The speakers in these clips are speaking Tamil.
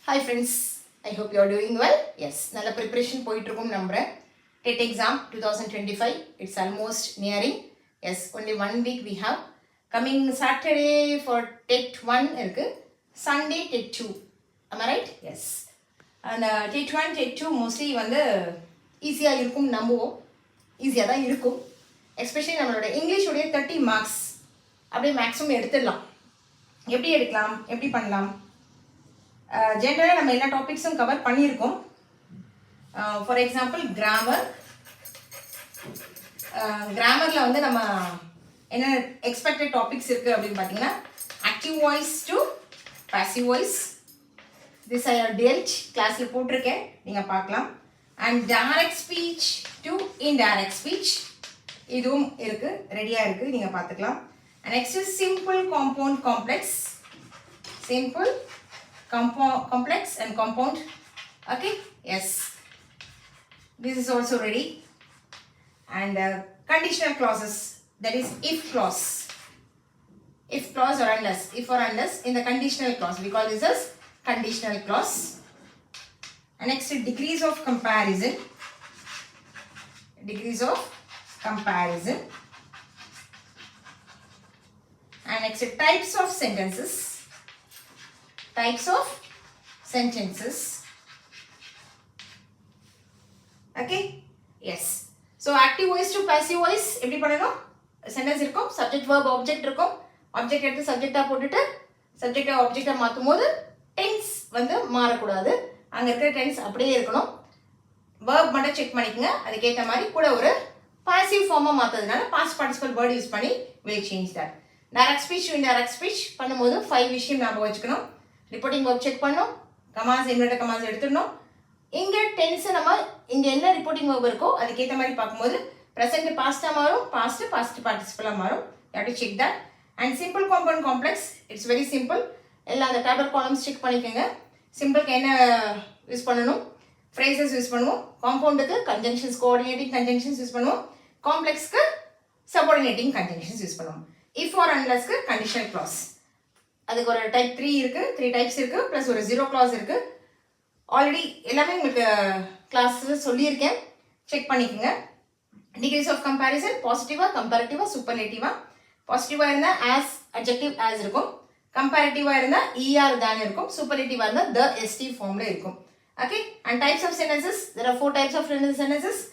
Hi friends, I hope you are doing well. Yes, நல்ல preparation போயிட்டு இருக்கும் நம்புறேன். TET exam 2025, it's almost nearing. Yes, only 1 week we have. Coming Saturday for TET 1 இருக்கு. Sunday TET 2. Am I right? Yes. And TET 1, TET 2 mostly வந்து ஈஸியாக இருக்கும் நம்புவோம். ஈஸியாக தான் இருக்கும். எஸ்பெஷலி நம்மளோட இங்கிலீஷுடைய 30 மார்க்ஸ் அப்படியே மேக்ஸிமம் எடுத்துடலாம். எப்படி எடுக்கலாம், எப்படி பண்ணலாம்? ஜென்ரலாக நம்ம எல்லா டாபிக்ஸும் கவர் பண்ணியிருக்கோம். ஃபார் எக்ஸாம்பிள் கிராமரில் வந்து நம்ம என்ன எக்ஸ்பெக்டட் டாபிக்ஸ் இருக்குது அப்படின்னு பார்த்தீங்கன்னா active voice to passive voice, this I dealt கிளாஸில் போட்டிருக்கேன், நீங்கள் பார்க்கலாம். And direct speech to indirect speech இதுவும் இருக்குது, ரெடியாக இருக்குது, நீங்கள் பார்த்துக்கலாம். And next simple compound complex, simple complex and compound. Okay, yes, this is also ready. And conditional clauses, that is if clause or unless, if or unless in the conditional clause, we call this as conditional clause. And next, degrees of comparison, and next, types of sentences. Okay, yes. So active voice to passive voice எப்படி பண்ணனும்? சென்டென்ஸ் இருக்கும், சப்ஜெக்ட் verb ஆப்ஜெக்ட் இருக்கும். ஆப்ஜெக்ட் எடுத்து சப்ஜெக்டா போட்டுட்டு சப்ஜெக்டா ஆப்ஜெக்டா மாத்தும்போது டென்ஸ் வந்து மாறக்கூடாது, அங்க இருக்கிற டென்ஸ் அப்படியே இருக்கணும். verb மட்டும் செக் பண்ணிக்கங்க, அதுக்கேற்ற மாதிரி கூட ஒரு பாசிவ் ஃபார்மா மாத்ததுனால பாஸ்ட் பார்ட்டிசிபல் வேர்ட் யூஸ் பண்ணி will change that. Direct speech to indirect speech பண்ணும்போது 5 விஷயம் ஞாபகம் வச்சுக்கணும். ரிப்போர்ட்டிங் verb செக் பண்ணணும், கமாஸ் இன்வெர்டட் கமாஸ் எடுத்துடணும். இங்கே டென்ஸ் நம்ம இங்கே என்ன ரிப்போர்ட்டிங் verb இருக்கோ அதுக்கேற்ற மாதிரி பார்க்கும்போது ப்ரெசென்ட் பாஸ்ட்டாக மாறும், பாஸ்ட் பார்ட்டிசிபலாக மாறும். You have to check that. And simple compound complex, it's very simple. எல்லாம் அந்த டேப்லெட் காலம்ஸ் செக் பண்ணிக்கோங்க. சிம்பிளுக்கு என்ன யூஸ் பண்ணணும், ஃப்ரேசஸ் யூஸ் பண்ணுவோம். காம்பவுண்டுக்கு கன்ஜங்ஷன்ஸ், கோஆர்டினேட்டிங் கன்ஜங்ஷன்ஸ் யூஸ் பண்ணுவோம். காம்ப்ளெக்ஸ்க்கு சப்பார்டினேட்டிங் கன்ஜங்ஷன்ஸ் யூஸ் பண்ணுவோம். இஃப் ஆர் அன்லஸ்க்கு கண்டிஷனல் கிளாஸ், அதுக்கு ஒரு டைப் 3 இருக்குது, 3 டைப்ஸ் இருக்குது, ப்ளஸ் ஒரு 0 கிளாஸ் இருக்குது. ஆல்ரெடி எல்லாமே உங்களுக்கு கிளாஸில் சொல்லியிருக்கேன், செக் பண்ணிக்கோங்க. டிகிரிஸ் ஆஃப் கம்பேரிசன், பாசிட்டிவாக, கம்பேரிட்டிவாக, சூப்பர்லேட்டிவாக. பாசிட்டிவாக இருந்தால் ஆஸ், அட்ஜெக்டிவ் ஆஸ் இருக்கும். கம்பேரிட்டிவாக இருந்தால் இஆர் தான் இருக்கும். சூப்பர்லேட்டிவாக இருந்தால் த எஸ்டி ஃபார்மில் இருக்கும். Okay, and types of sentences, there are 4 types of sentences: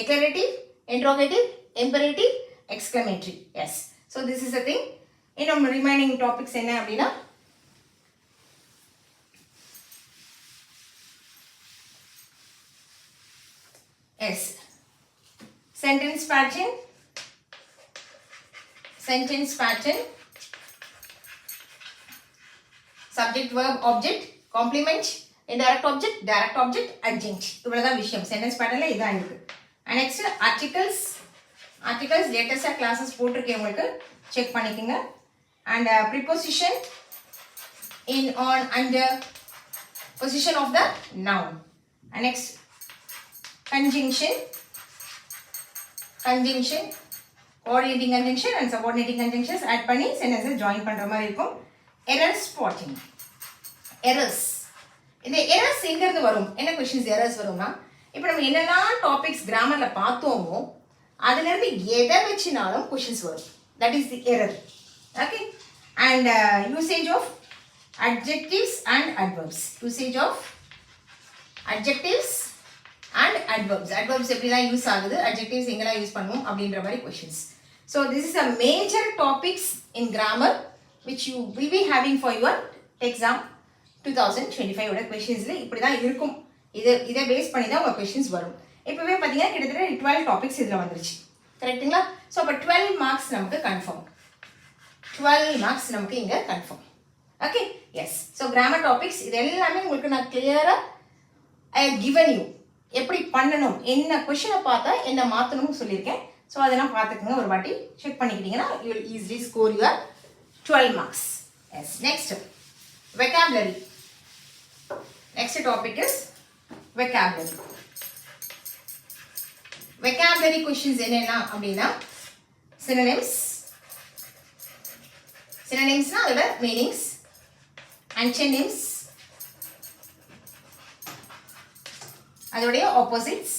declarative, interrogative, imperative, exclamatory. Yes, so this is a thing. இன்னும் ரிமைனிங் டாபிக்ஸ் என்ன அப்படின்னா S sentence pattern, subject verb object, complement, indirect object, direct object, adjunct, இவ்வளவுதான் விஷயம். சென்டென்ஸ் பேட்டர்ன்ல இதான் இருக்கு. அண்ட் நெக்ஸ்ட் ஆர்டிகல்ஸ் லேட்டஸ்டா கிளாஸஸ் போட்டிருக்கேன், உங்களுக்கு செக் பண்ணிக்கோங்க. And preposition in, on, under, position of the noun. And next, conjunction, coordinating conjunction and subordinating conjunctions add பண்ணி sentences join பண்ற மாதிரி இருக்கும். Error spotting, errors. இந்த errors எங்க இருந்து வரும், என்ன questions errors வரும்னா, இப்போ நம்ம என்னெல்லாம் டாபிக்ஸ் கிராமர்ல பார்த்தோமோ அதுல இருந்து எதை வச்சினாலும் questions வரும். That is the error. Okay, and usage of adjectives and adverbs, adverbs எப்படிலாம் யூஸ் ஆகுது, adjectives எங்கெல்லாம் யூஸ் பண்ணுவோம் அப்படின்ற மாதிரி questions. So this is a major topics in grammar which you will be having for your exam 2025 ஓட questionsல இப்படி தான் இருக்கும். இதை பேஸ் பண்ணி தான் உங்க questions வரும். இப்பவே பாத்தீங்கன்னா கிட்டத்தட்ட 12 டாபிக்ஸ் இதுல வந்துருச்சு, கரெக்ட்டுங்களா? ஸோ அப்போ 12 மார்க்ஸ் நமக்கு கன்ஃபார்ம், 12 மார்க்ஸ் நமக்கு இங்க confirm. Okay, yes. So grammar topics இது எல்லாமே உங்களுக்கு நான் கிளியரா ஐ கிவன் யூ, எப்படி பண்ணணும், என்ன கொஸ்டினை பார்த்தா என்ன மாற்றணும்னு சொல்லியிருக்கேன். ஸோ அதெல்லாம் பார்த்துக்குங்க, ஒரு வாட்டி செக் பண்ணிக்கிட்டீங்கன்னா you will easily score your 12 marks. Yes, next vocabulary. Next topic is vocabulary. Vocabulary questions என்னென்னா அப்படின்னா synonyms, synonyms na adha meanings, antonyms, அதோடைய opposites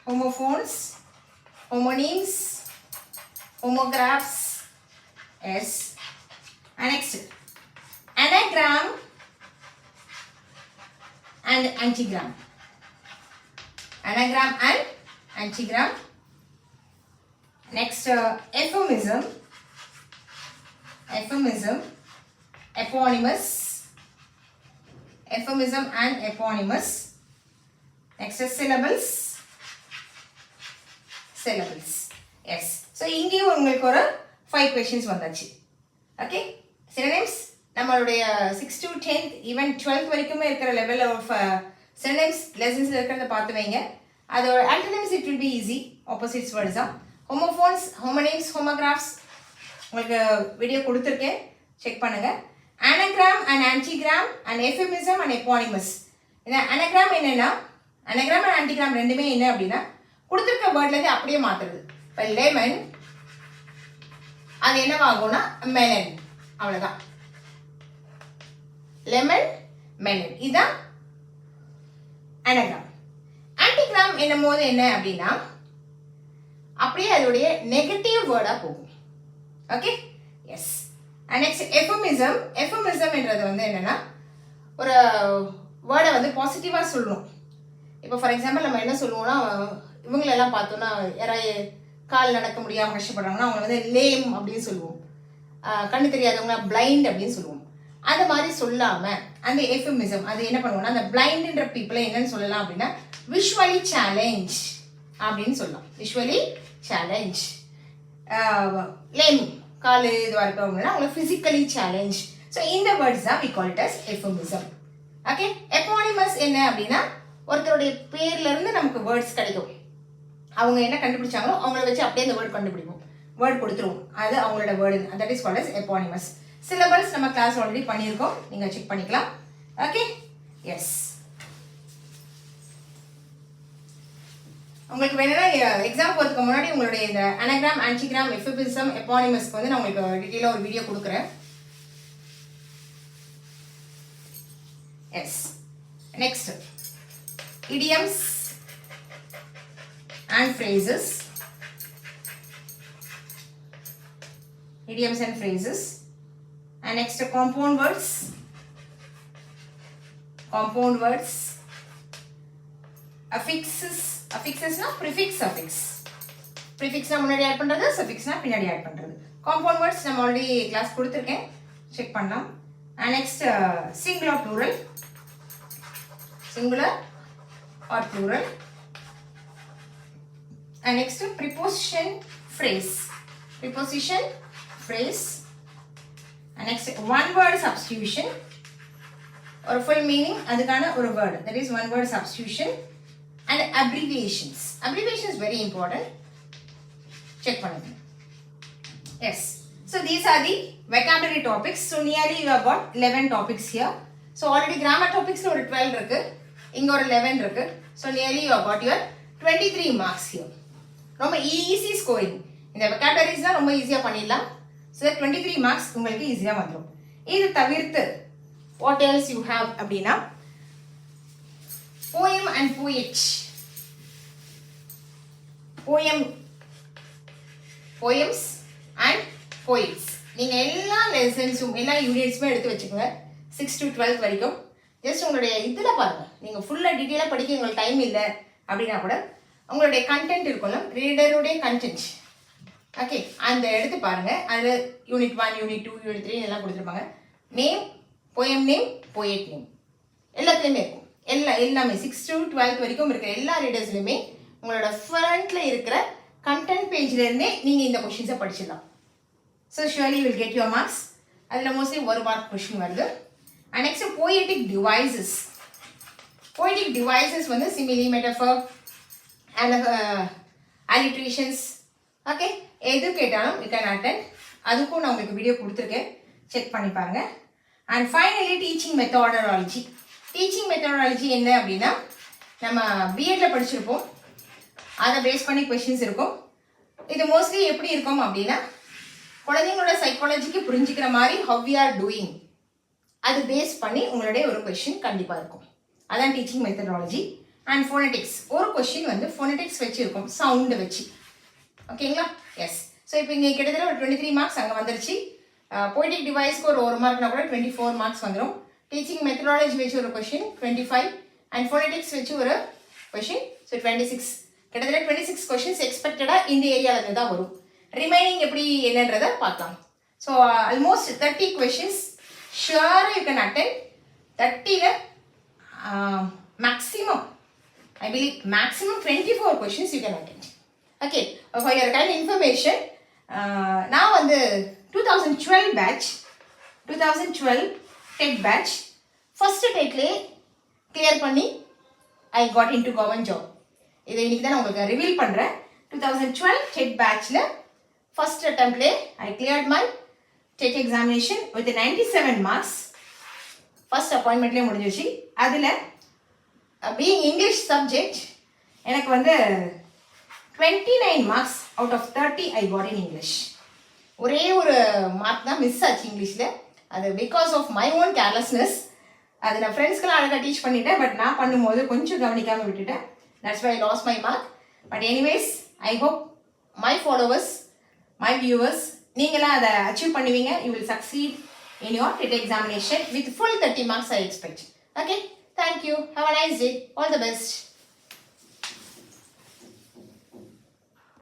homophones, homonyms, homographs. Yes. And next, anagram and antigram. Anagram and antigram. Next, euphemism, eponymous, euphemism and eponymous. Next is syllables. Yes. So இங்கேயும் உங்களுக்கு ஒரு 5 questions வந்தாச்சு. Okay. Synonyms நம்மளுடைய 6th to 10th even 12th வரைக்குமே இருக்கிற level of synonyms lessonsல இருக்கிறத பார்த்து வைங்க. அதோட antonyms it will be easy. Opposites words தான். Homophones, homonyms, homographs உங்களுக்கு வீடியோ கொடுத்துருக்கேன், செக் பண்ணுங்க. Anagram and antigram and euphemism and eponymous. இந்த anagram என்னன்னா, anagram and antigram ரெண்டுமே என்ன அப்படின்னா கொடுத்துருக்க வேர்ட்லேருந்து அப்படியே மாற்றுறது. இப்போ லெமன் அது என்னவாகும்னா மெலன், அவ்வளோதான். லெமன் மெலன், இதுதான் anagram. antigram என்னும் போது என்ன அப்படின்னா அப்படியே அதோடைய நெகட்டிவ் வேர்டாக போகும். Okay, S. நெக்ஸ்ட் எஃபமிசம் என்றது வந்து என்னன்னா ஒரு வேர்டை வந்து பாசிட்டிவாக சொல்லணும். இப்போ ஃபார் எக்ஸாம்பிள் நம்ம என்ன சொல்லுவோம்னா, இவங்களெல்லாம் பார்த்தோன்னா யாராவது கால் நடக்க முடியாமல் கஷ்டப்படுறாங்கன்னா அவங்க வந்து லேம் அப்படின்னு சொல்லுவோம். கண்ணு தெரியாதவங்க பிளைண்ட் அப்படின்னு சொல்லுவோம். அந்த மாதிரி சொல்லாமல் அந்த எஃபமிசம் அது என்ன பண்ணுவோம்னா அந்த பிளைண்டுன்ற பீப்புளை என்னன்னு சொல்லலாம் அப்படின்னா விஷுவலி சேலஞ்ச் அப்படின்னு சொல்லலாம். Visually challenge. லேம் கால் இதுவாக இருக்கவங்கன்னா அவங்களை ஃபிசிக்கலி சேலஞ்ச். ஸோ இந்த வேர்ட்ஸ் தான் we call it as euphemism. Okay. Eponymous என்ன அப்படின்னா ஒருத்தருடைய பேர்லேருந்து நமக்கு வேர்ட்ஸ் கிடைக்கும். அவங்க என்ன கண்டுபிடிச்சாங்களோ அவங்கள வச்சு அப்படியே அந்த வேர்ட் கண்டுபிடிப்போம், வேர்ட் கொடுத்துருவோம், அது அவங்களோட word. That is called as eponymous. Syllabus நம்ம கிளாஸ் ஆல்ரெடி பண்ணியிருக்கோம், நீங்கள் செக் பண்ணிக்கலாம். Okay, yes. உங்களுக்கு வேணும்னா எக்ஸாம் போகிறதுக்கு முன்னாடி உங்களுடைய இந்த அனகிராம், ஆன்டிகிராம், எஃபமிசம், எப்பானிமஸ்க்கு வந்து நான் உங்களுக்கு டீட்டெயிலாக ஒரு வீடியோ கொடுக்குறேன். Yes. Next, idioms and phrases. Idioms and phrases. And next, compound words. Affixes na prefix suffix. Prefix na முன்னாடி ஆட் பண்றது, suffix na பின்னாடி ஆட் பண்றது. Compound words நம்ம ஆல்ரெடி கிளாஸ் கொடுத்திருக்கேன், செக் பண்ணலாம். And next, singular plural. Singular or plural. And next, preposition phrase. And next, one word substitution or full meaning adukana or word, that is one word substitution. And abbreviations is very important, check pannunga. Yes, so these are the vocabulary topics. So nearly you have got 11 topics here. So already grammar topics la or 12 irukku, inga or 11 irukku. So nearly you have got your 23 marks here. ரொம்ப ஈஸி ஸ்கோரிங். இந்த வெக்காபுலரிஸ் தான் ரொம்ப ஈஸியாக பண்ணிடலாம். ஸோ 23 மார்க்ஸ் உங்களுக்கு ஈஸியாக வந்துடும். இது தவிர்த்து வாட் எல்ஸ் யூ ஹேவ் அப்படின்னா poem and poet. Poems and poets. நீங்கள் எல்லா லெசன்ஸும் எல்லா யூனிட்ஸுமே எடுத்து வச்சுக்கோங்க 6 to 12 வரைக்கும். ஜஸ்ட் உங்களுடைய இதில் பாருங்கள், நீங்கள் ஃபுல்லாக டீட்டெயிலாக படிக்க உங்களுக்கு டைம் இல்லை அப்படின்னா கூட உங்களுடைய கண்டென்ட் இருக்கும்ல, ரீடருடைய கண்டென்ட், ஓகே, அந்த எடுத்து பாருங்கள். அதில் யூனிட் 1, யூனிட் 2, யூனிட் 3 எல்லாம் கொடுத்துருப்பாங்க. Name, poem name, poet name எல்லாத்துலேயுமே இருக்கும். எல்லாமே 6 to 12 வரைக்கும் இருக்கிற எல்லா ரீடர்ஸ்லையுமே உங்களோட ஃப்ரண்ட்டில் இருக்கிற கண்டென்ட் பேஜ்லேருந்தே நீங்கள் இந்த கொஷின்ஸை படிச்சிடலாம். So surely will get your marks. அதில் மோஸ்ட்லி ஒரு மார்க் கொஷின் வருது. அண்ட் நெக்ஸ்ட், போயட்டிக் டிவைசஸ் வந்து simile, metaphor and alliterations. Okay, எது கேட்டாலும் you can attend. அதுக்கும் நான் உங்களுக்கு வீடியோ கொடுத்துருக்கேன், செக் பண்ணி பாருங்க. அண்ட் ஃபைனலி டீச்சிங் மெத்தடாலஜி என்ன அப்படின்னா நம்ம பிஎட்ல படிச்சிருப்போம், அதை பேஸ் பண்ணி கொஷின்ஸ் இருக்கும். இது மோஸ்ட்லி எப்படி இருக்கும் அப்படின்னா குழந்தைங்களோட சைக்காலஜிக்கு புரிஞ்சுக்கிற மாதிரி how we are doing அது பேஸ் பண்ணி உங்களுடைய ஒரு கொஷின் கண்டிப்பாக இருக்கும். அதான் டீச்சிங் மெத்தடாலஜி. அண்ட் ஃபோனடிக்ஸ் ஒரு கொஷின் வந்து ஃபோனடிக்ஸ் வச்சு இருக்கும், சவுண்டு வச்சு. ஓகேங்களா? எஸ். ஸோ இப்போ இங்கே கிட்டத்தட்ட ஒரு 23 மார்க்ஸ் அங்கே வந்துருச்சு. போய்டிக் டிவைஸ்க்கு ஒரு மார்க்னா கூட 24 மார்க்ஸ் வந்துடும். டீச்சிங் மெத்தடாலஜி வச்சு ஒரு கொஷின் 25 அண்ட் ஃபோனடிக்ஸ் வச்சு ஒரு கொஷின் ஸோ 26. கிட்டத்தட்ட 26 கொஷின்ஸ் எக்ஸ்பெக்டடாக இந்த ஏரியாவிலேருந்து தான் வரும். ரிமைனிங் எப்படி என்னன்றதை பார்க்கலாம். ஸோ ஆல்மோஸ்ட் 30 கொஷின்ஸ் ஷுவராக யூ கேன் அட்டென்ட். 30ல் maximum I believe maximum 24 questions you can attend. Okay, for your kind information, now on the 2012 batch, 2012 TET batch, first TET le clear பண்ணி I got into government job. இதை இன்னைக்கு தான் உங்களுக்கு ரிவீல் பண்ணுறேன். 2012 TET batchல first attempt le I cleared my TET examination with 97 marks. First appointment le முடிஞ்சிருச்சு. அதில் being English subject எனக்கு வந்து 29 marks out of 30 I got in English. ஒரே ஒரு மார்க் தான் மிஸ் ஆச்சு இங்கிலீஷில். அது because of my own carelessness. அது நான் ஃப்ரெண்ட்ஸ்க்கெலாம் அழகாக டீச் பண்ணிட்டேன். பட் நான் பண்ணும்போது கொஞ்சம் கவனிக்காமல் விட்டுட்டேன். That's why I lost my mark. But anyways I hope my followers, my viewers, நீங்களாம் அதை அச்சீவ் பண்ணுவீங்க. You will succeed in your TET examination with full 30 marks I expect. Okay? Thank you. Have a nice day. All the best.